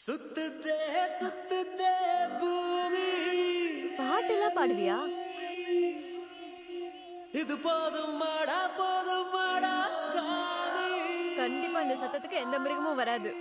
சுத்துதே சுத்துதே பூமி. பாட்டெல்லாம் பாடுவியா? இது போதும் மாடா சாமி. கண்டிப்பா இந்த சத்தத்துக்கு எந்த மிருகமும் வராது.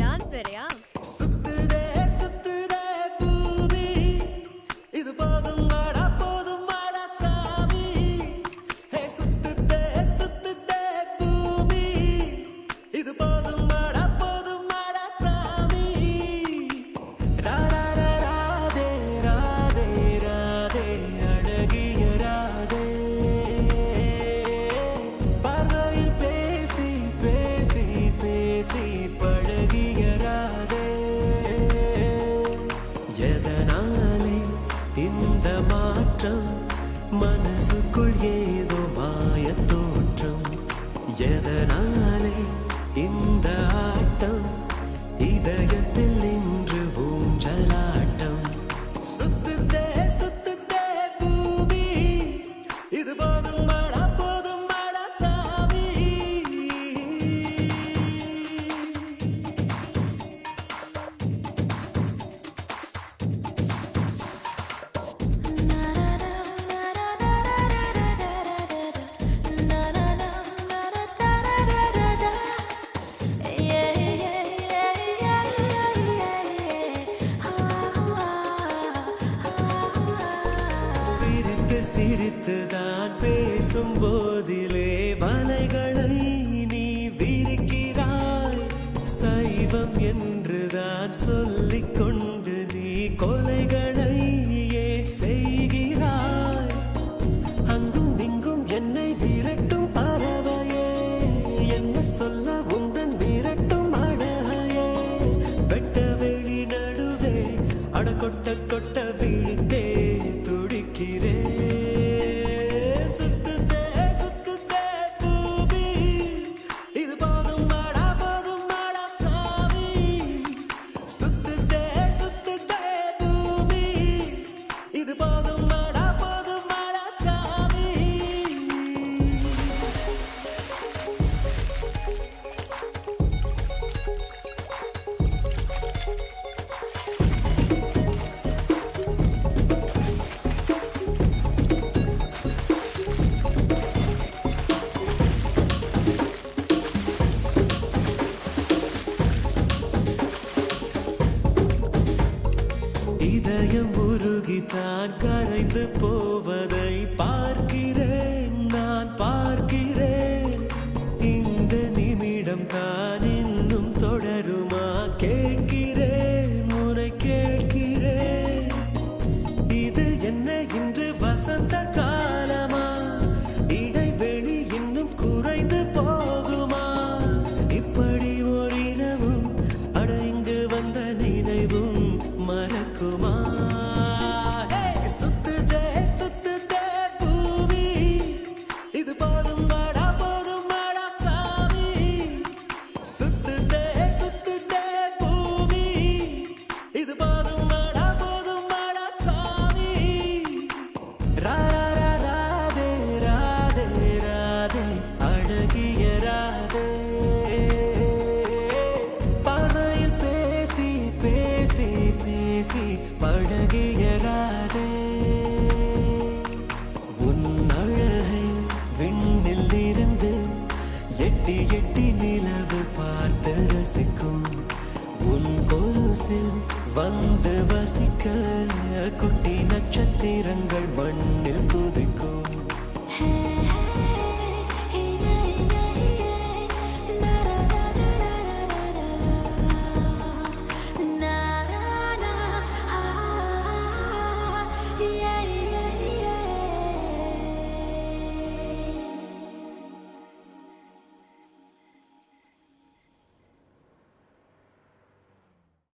டான்ஸ் வேறயா? சுத்துதே சுத்துதே பூமி. இது போதும் மாடா சாமி. ஹே சுத்துதே சுத்துதே பூமி. இது போதும் மாடா சாமி. ராரா ராதே ராதே ராதே அழகிய ராதே. பார்வையில் பேசி பேசி பேசி பழகிய ராதே. எதனாலே இந்த மாற்றம்? மனசுக்குள் ஏதோ மாயத் தோற்றம். எதனாலே இந்த ஆட்டம்? இதயத்தில் இன்று ஊஞ்சலாட்டம். சுத்துதே சுத்துதே பூமி. இது போதும் மாடா சாமி. சிரித்து சிரித்துதான் பேசும் போதிலே வலைகளை நீ விரிக்கிறாய். சைவம் என்றுதான் சொல்லிக் கொண்டு நீ கொலைகளை ஏன் செய்கிறாய்? அங்கும் இங்கும் என்னை விரட்டும் பறவையே, என்ன சொல்ல உந்தன் விரட்டும் அழகையே. வெட்ட வெளி நடுவே அட கொட்ட கொட்ட விழித்தே துடிக்கிறேன். சுத்துதே சுத்துதே பூமி. இது போதும் மாடா சாமி. சுத்துதே சுத்துதே பூமி. இது போதும் மாடா சாமி. இதயம் உருகித்தான் கரைந்து போவதை பார்க்கிறேன், நான் பார்க்கிறேன். இந்த நிமிடம் தான் இன்னும் தொடருமா? கேட்கிறேன், உன்னை கேட்கிறேன். இது என்ன இன்று வசந்த காலமா? இடைவெளி இன்னும் குறைந்து போகுமா? இப்படி ஓரிரவும் அட இங்கு வந்த நினைவும் மறக்குமா? சுத்துதே சுத்துதே பூமி. இது போதும் மாடா சாமி. சுத்துதே சுத்துதே பூமி. இது போதும் மாடா சாமி. ராரா ராதே ராதே ராதே அழகிய ராதே. பார்வையில் பேசி பேசி பேசி பழகிய ராதே. உன் அழகை விண்ணில் இருந்து எட்டி எட்டி நிலவு பார்த்து ரசிக்கும். உன் கொலுசில் வந்து வசிக்க குட்டி நட்சத்திரங்கள் மண்ணில்